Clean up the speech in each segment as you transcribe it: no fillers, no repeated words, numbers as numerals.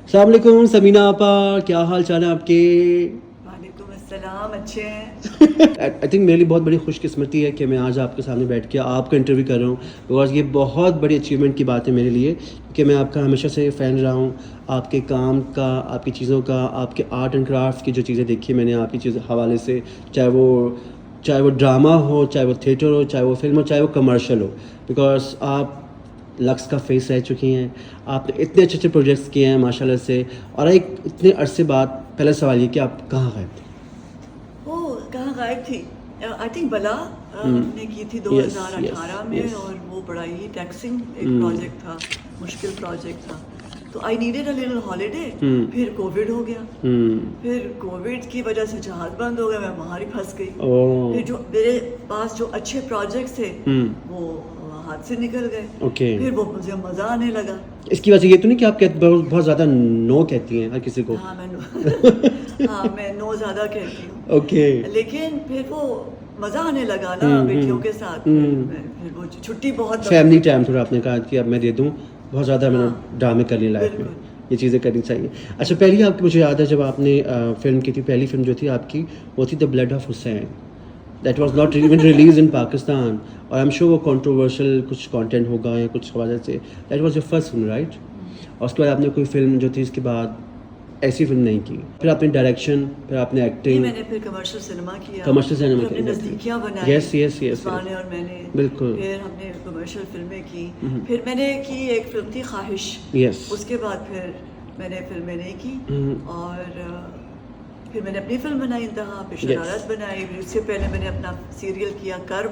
अस्सलाम वालेकुम समीना आपा, क्या हाल चाल है आपके? वालेकुम अस्सलाम, अच्छे हैं। आई थिंक मेरे लिए बहुत बड़ी खुशकिस्मती है कि मैं आज आपके सामने बैठ के आपका इंटरव्यू कर रहा हूँ, बिकॉज ये बहुत बड़ी अचीवमेंट की बात है मेरे लिए, क्योंकि मैं आपका हमेशा से फ़ैन रहा हूँ। आपके काम का, आपकी चीज़ों का, आपके आर्ट एंड क्राफ्ट की जो चीज़ें देखी मैंने आपकी चीज़ हवाले से, चाहे वो ड्रामा हो, चाहे वो थिएटर हो, चाहे वो फिल्म हो, चाहे वो कमर्शियल हो, बिकॉज आप लक्स का फेस रह चुकी हैं। आपने इतने अच्छे अच्छे प्रोजेक्ट्स किए हैं माशाल्लाह से। और एक इतने अरसे बाद पहला सवाल ये कि आप कहाँ गए थे? वो कहाँ गायब थी? आई थिंक बला हमने की थी यस 2018 में यस। और वो बड़ा ही टैक्सिंग एक प्रोजेक्ट था, मुश्किल प्रोजेक्ट था। तो I needed a little holiday. फिर कोविड हो गया। फिर कोविड की वजह से जहाज बंद हो गया, मैं वहाँ ही फंस गई। ओह फिर जो मेरे पास जो अच्छे प्रोजेक्ट्स थे वो हाथ से निकल गए। ओके। फिर वो मुझे मज़ा आने लगा। इसकी वजह से ये तो नहीं कि आप बहुत ज़्यादा नो कहती हैं हर किसी को? हाँ मैं नो हाँ मैं नो ज़्यादा कहती हूँ। ओके। लेकिन फिर वो मज़ा आने लगा ना बेटियों के साथ। फिर वो छुट्टी बहुत फैमिली टाइम थोड़ा आपने कहा कि अब मैं दे दूँ, बहुत ज़्यादा मैंने हाँ, ड्रामे कर लिए लाइफ में, बिल्कुल। ये चीज़ें करनी चाहिए। अच्छा, पहली आपकी मुझे याद है जब आपने फ़िल्म की थी, पहली फ़िल्म जो थी आपकी वो थी the blood of Hussain. That was not even release इन पाकिस्तान, और आई एम श्योर वो कंट्रोवर्शियल कुछ कंटेंट होगा या कुछ वजह से। That was your first film, right? और उसके बाद आपने कोई फिल्म जो थी इसके बाद ऐसी फिल्म नहीं की, फिर आपने डायरेक्शन, फिर आपने नहीं, एक्टिंग, मैंने फिर कमर्शियल सिनेमा किया। कमर्शियल सिनेमा फिर हमने किया। नज़दीकियाँ बनाई। यस यस यस उस्मान ने और मैंने। बिल्कुल। फिर हमने कमर्शियल फिल्में की। फिर मैंने की एक फिल्म थी ख्वाहिश। यस। उसके बाद फिर मैंने फिल्में नहीं की। और फिर मैंने अपनी फिल्म बनाई इंतहा, फिर शरारत बनाई। फिर उससे पहले मैंने अपना सीरियल किया कर्ब।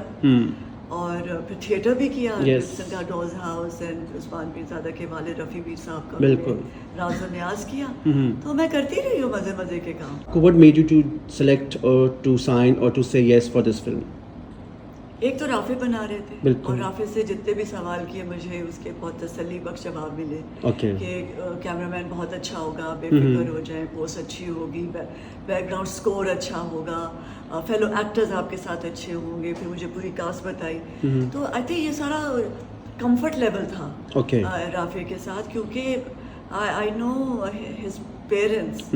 और फिर थिएटर भी किया। Yes. का dolls house and Usman Pirzada के वाले रफ़ी पीर साहब का बिल्कुल। राज और न्याज किया। तो मैं करती रही हूँ मज़े मज़े के काम। What made you to select or to sign or to say yes for this film? एक तो राफे बना रहे थे बिल्कुल। और राफे से जितने भी सवाल किए मुझे उसके बहुत तसल्ली बख्श जवाब मिले। Okay. कि कैमरामैन बहुत अच्छा होगा, बेफिक्र हो जाए, पोस्ट अच्छी होगी, बैकग्राउंड स्कोर अच्छा होगा, फेलो एक्टर्स आपके साथ अच्छे होंगे। फिर मुझे पूरी कास्ट बताई। तो आई थिंक ये सारा कंफर्ट लेवल था Okay. राफे के साथ, क्योंकि आई नो हिज पेरेंट्स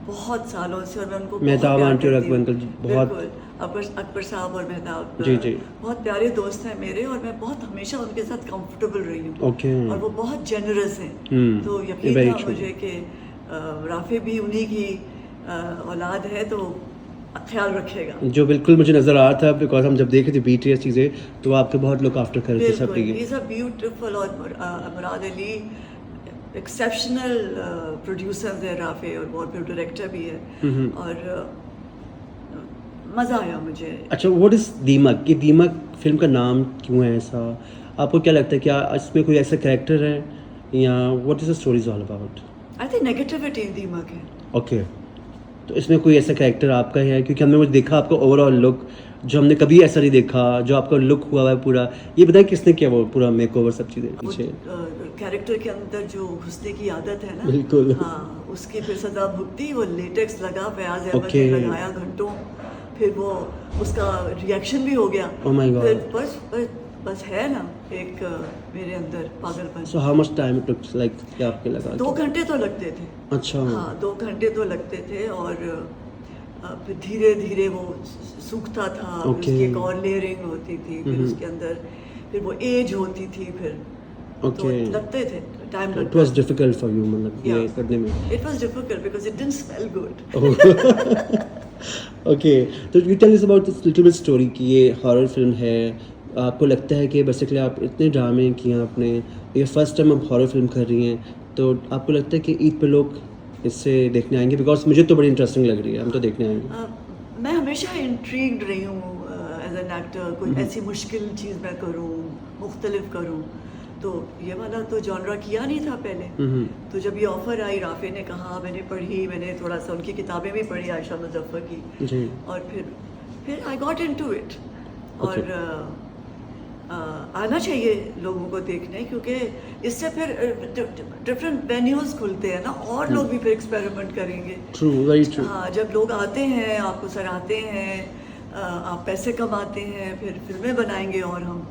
बहुत सालों से, और मैं उनको बहुत मेहताब प्यार आंटी और करती अकबर हूँ। अंकल बहुत। बिल्कुल। अकबर साहब और मेहताब जी, जी। बहुत प्यारे दोस्त हैं मेरे, और मैं बहुत हमेशा उनके साथ कंफर्टेबल रही हूँ। Okay. और वो बहुत जेनरस हैं। तो यकीन very था true. मुझे कि राफे भी उन्हीं की औलाद है, तो ख्याल रखेगा। जो बिल्कुल मुझे नज़र आ रहा था, बिकॉज हम जब देखे थे BTS चीज़ें तो वो आपके बहुत लुक आफ्टर कर रहे थे सब बिल्कुल, ये। Is a beautiful. और मुराद अली एक्सेप्शनल प्रोड्यूसर है राफे, और बहुत डायरेक्टर भी है। और मज़ा आया मुझे। अच्छा, व्हाट इज़ दीमक? ये दीमक फिल्म का नाम क्यों है ऐसा? आपको क्या लगता है, क्या इसमें कोई ऐसा कैरेक्टर है या what is the story is all about? I think negativity दीमक है। ओके। तो इसमें कोई ऐसा कैरेक्टर आपका है? क्योंकि हमने वो देखा आपका ओवरऑल लुक, जो हमने कभी ऐसा नहीं देखा, जो आपका लुक हुआ है पूरा। ये बताएं किसने किया वो पूरा मेकओवर सब चीज़ें पीछे? कैरेक्टर के अंदर जो घुसने की आदत है ना, बिल्कुल। हाँ, उसकी फिर सदा भुगती। वो लेटेक्स लगा, फयाज अहमद Okay. ने लगाया घंटों। फिर वो उसका रिएक्शन भी हो गया। Oh my God. फिर बस है ना एक मेरे अंदर पागलपन। So how much time it took, like क्या आपके लगा? 2 घंटे तो लगते थे। अच्छा। हाँ, 2 घंटे तो लगते थे। और फिर धीरे धीरे वो सूखता था। फिर Okay. उसकी एक और लेयरिंग होती थी। फिर उसके अंदर फिर वो एज होती थी। फिर तो Okay. लगते थे, टाइम इट लगता वाज था। डिफिकल्ट फॉर यू, मतलब ये करने में? It was difficult because it didn't smell good. Okay. तो you tell us about this little bit story कि ये हॉरर फिल्म है। आपको लगता है कि बेसिकली आप इतने ड्रामे किए हैं आपने, ये फर्स्ट टाइम आप हॉरर फिल्म कर रही हैं, तो आपको लगता है कि ईद पे लोग इससे देखने आएंगे? बिकॉज मुझे तो बड़ी इंटरेस्टिंग लग रही है, हम तो देखने आएंगे। मैं हमेशा इंट्रीग्ड रही हूँ एज एन एक्टर। कोई ऐसी मुश्किल चीज़ मैं करूँ, मुख्तलिफ करूँ। तो ये वाला तो जॉनरा किया नहीं था पहले। तो जब ये ऑफ़र आई, राफे ने कहा, मैंने पढ़ी, मैंने थोड़ा सा उनकी किताबें भी पढ़ी, आयशा मुज़फ़्फ़र की। जी। और फिर आई गॉट इनटू इट। और आना चाहिए लोगों को देखने, क्योंकि इससे फिर डिफरेंट वेन्यूज़ खुलते हैं ना, और लोग भी फिर एक्सपेरिमेंट करेंगे। True, very true. हाँ, जब लोग आते हैं, आपको सराहते हैं, आप पैसे कमाते हैं, फिर फिल्में बनाएंगे। और हम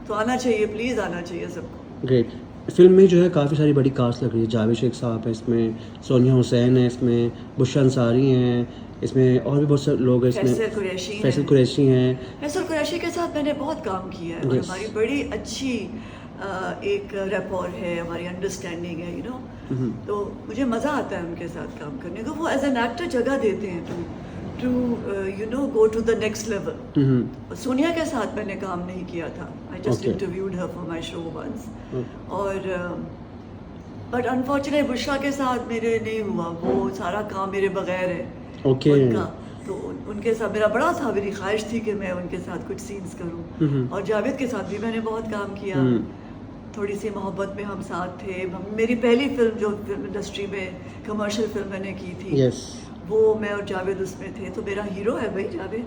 तो आना चाहिए, प्लीज़ आना चाहिए सबको। ग्रेट। फिल्म में जो है काफ़ी सारी बड़ी कास्ट लग रही है। जावेद शेख साहब है इसमें, सोनिया हुसैन है इसमें, बुशरा अंसारी हैं इसमें, और भी बहुत सारे लोग हैं इसमें। फैसल कुरैशी हैं। फैसल कुरैशी के साथ मैंने बहुत काम किया है और Yes. हमारी बड़ी अच्छी एक रैपोर है, हमारी अंडरस्टैंडिंग है, तो मुझे मज़ा आता है उनके साथ काम करने को। वो एज एन एक्टर जगह देते हैं to go to the next level. Sonia के साथ मैंने काम नहीं किया था, I just Okay. Interviewed her for my show once, Okay. और बट अनफॉर्चुनेट बुशरा के साथ मेरे नहीं हुआ, वो सारा काम मेरे बगैर है Okay. उनका। तो उनके साथ मेरा बड़ा था, मेरी ख्वाहिश थी कि मैं उनके साथ कुछ सीन्स करूं, और जावेद के साथ भी मैंने बहुत काम किया। थोड़ी सी मोहब्बत में हम साथ थे। मेरी पहली फिल्म जो फिल्म इंडस्ट्री में कमर्शियल फिल्म मैंने की थी, Yes. वो मैं और जावेद उसमें थे, तो मेरा हीरो है भाई जावेद।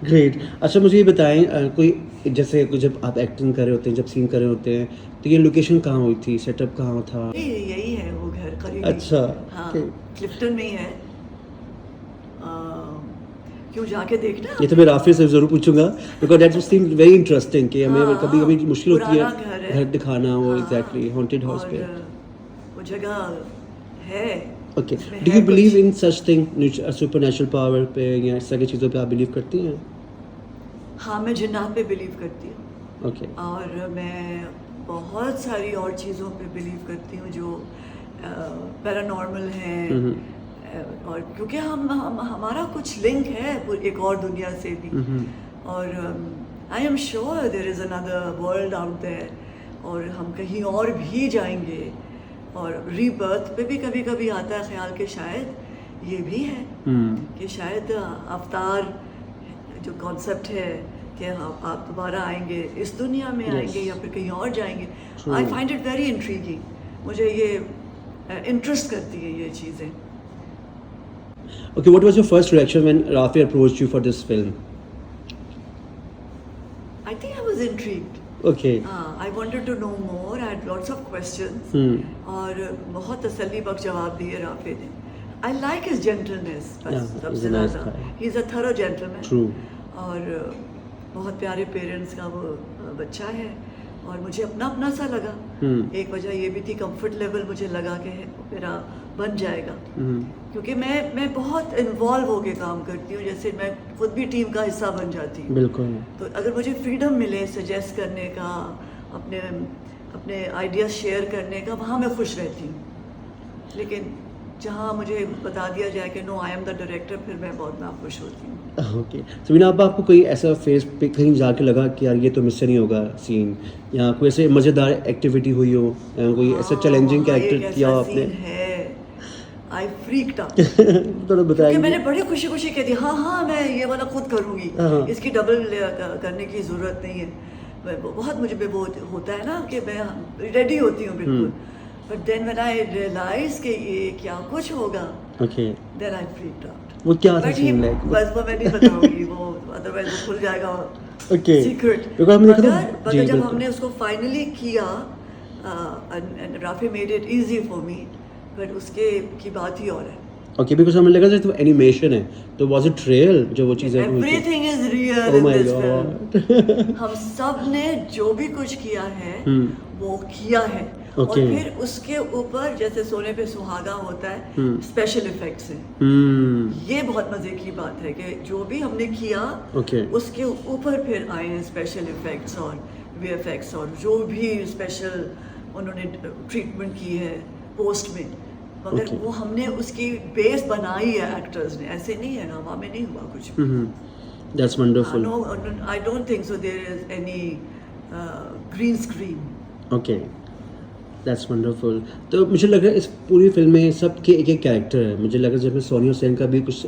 ग्रेट। अच्छा मुझे ये बताएं, कोई जैसे जब आप एक्टिंग कर रहे होते हैं, जब सीन कर रहे होते हैं, तो ये लोकेशन कहाँ हुई थी, सेटअप कहाँ था? यही है वो घर करीब। अच्छा, हाँ, okay. क्लिफ्टन में ही है। क्यों, जाके देखना। ये तो मैं राफी से ज़रूर पूछूंगा, because that seem very interesting कि हमें हाँ, कभी कभी मुश्किल होती पुराना है घर दिखाना वो हाँ, एग्जैक्टली हॉन्टेड हाउस और पे। वो जगह है। ओके, उसमें डू है यू बिलीव कुछ। इन सच थिंग, सुपरनैचुरल पावर पे या इस तरह की चीज़ों पे आप बिलीव करती हैं? हाँ, मैं जिन्नात पे बिलीव करती हूँ, ओके। और मैं बहुत सारी और चीज़ों पे बिलीव करती हूँ जो पैरानॉर्मल हैं। और क्योंकि हम हमारा कुछ लिंक है एक और दुनिया से भी, और I am sure there is another world out there, और हम कहीं और भी जाएंगे। और रीबर्थ पे भी कभी कभी आता है ख्याल कि शायद ये भी है कि शायद अवतार जो कॉन्सेप्ट है कि आप दोबारा आएंगे, इस दुनिया में आएंगे या फिर कहीं और जाएंगे। I find it very intriguing, मुझे ये इंटरेस्ट करती है ये चीज़ें। Okay, what was your first reaction when Rafi approached you for this film? I think I was intrigued. Okay. I wanted to know more. I had lots of questions. और बहुत तसल्ली बख्श जवाब दिए राफी ने। I like his gentleness. Yeah, he's a nice guy. He's a thorough gentleman. True. और बहुत प्यारे parents का वो बच्चा है, और मुझे अपना अपना सा लगा। एक वजह ये भी थी, कंफर्ट लेवल मुझे लगा कि मेरा बन जाएगा, क्योंकि मैं बहुत इन्वॉल्व होके काम करती हूँ, जैसे मैं खुद भी टीम का हिस्सा बन जाती हूँ। बिल्कुल। तो अगर मुझे फ्रीडम मिले सजेस्ट करने का, अपने अपने आइडियाज शेयर करने का, वहाँ मैं खुश रहती हूँ। लेकिन जहाँ मुझे बता दिया जाए कि no I am the director, फिर मैं बहुत नाखुश होती हूँ। ओके, समीना अब आपको कोई ऐसा फेस पे कहीं जाके लगा कि यार ये तो मुझसे नहीं होगा सीन, या कोई ऐसे मज़ेदार एक्टिविटी हुई हो, या कोई ऐसा चैलेंजिंग कैरेक्टर किया हो आपने? आई फ्रीक्ड आउट। थोड़ा बताइए। मैंने बड़ी खुशी खुशी कह दी हाँ मैं ये वाला खुद करूँगी, इसकी डबल करने की ज़रूरत नहीं है। बहुत मुझे वो होता है ना कि मैं रेडी होती हूँ बिल्कुल, but then when I realise कि ये क्या कुछ होगा, okay, then I freaked out. वो क्या था सीन लाइक? बस वो मैं नहीं बताऊंगी, वो अदरवाइज वो खुल जाएगा ओके सीक्रेट। मगर जब हमने उसको फाइनली किया, and Rafi made it easy for me, but उसके की बात ही और है। ओके, बिकॉज़ हमें लगा जैसे तो एनिमेशन है, तो वाज इट रियल जो वो चीज़ें हुई थी? Everything is real oh in my this God. Film. हम सब ने जो भी कुछ किया है वो किया है, और फिर उसके ऊपर जैसे सोने पे सुहागा होता है, स्पेशल इफेक्ट्स है। ये बहुत मजे की बात है कि जो भी हमने किया उसके ऊपर फिर आए हैं स्पेशल इफेक्ट्स और वीएफएक्स, और जो भी स्पेशल उन्होंने ट्रीटमेंट की है पोस्ट में, मगर वो हमने उसकी बेस बनाई है एक्टर्स ने, ऐसे नहीं है हवा में नहीं हुआ कुछ भी। That's wonderful. No, I don't think so there is any green screen. Okay, that's wonderful. तो मुझे लग रहा है इस पूरी फिल्म में सबके एक एक कैरेक्टर है। मुझे लग रहा है जब सोनिया हुसैन का भी कुछ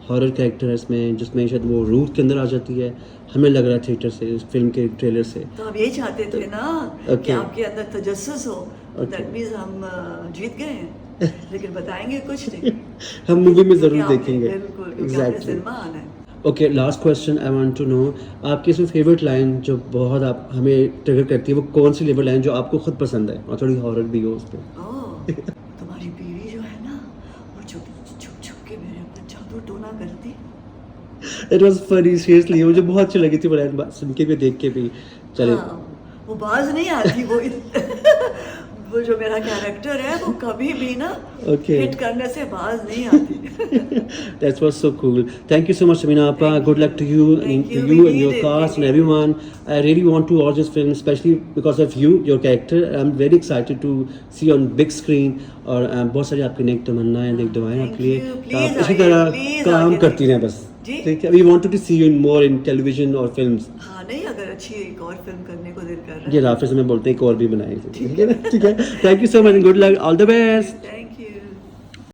हॉरर कैरेक्टर है इसमें, जिसमें शायद वो रूथ के अंदर आ जाती है, हमें लग रहा है थिएटर से, इस फिल्म के ट्रेलर से। तो हम यही चाहते थे ना कि आपके अंदर तजस्सुस हो, दैट मीन्स हम जीत गए हैं। लेकिन बताएंगे कुछ नहीं। हम मूवी में ज़रूर देखेंगे। बिल्कुल, क्योंकि सिनेमा आना है। Okay, last question I want to know, आपकी इसमें फेवरेट लाइन जो बहुत आप हमें ट्रिगर करती है, वो कौन सी लेवल लाइन जो आपको खुद पसंद है और थोड़ी हॉरर भी हो उस पर? तुम्हारी बीवी जो है ना, वो छुप छुप के मेरे ऊपर जादू टोना करती। इट वाज फनी, सीरियसली मुझे बहुत अच्छी लगी थी वो लाइन, सुन के भी देख के भी। चले वो बाज नहीं आती वो जो मेरा कैरेक्टर है वो कभी भी ना Okay. हिट करने से बाज नहीं आती। That was so cool. Thank you so much, Samina Appa. Good luck to you, Thank you. you We and your need it. cast and everyone. I really want to watch this film, especially because of you, your character. I'm very excited to see on big screen. और बहुत सारी आपकी नेक तमन्नाएं नेक दुआएं Thank आपके लिए you. तो Please आप इसी आइए, तरह please काम आइए करती रहें बस जी। ठीक है। We wanted to see you in more in television और films. हाँ नहीं, अगर अच्छी एक और फिल्म करने को दिल कर रहा ये है। राफिज में बोलते हैं एक और भी बनाएंगे ठीक है ना ठीक है। Thank you so much and good luck. All the best. Thank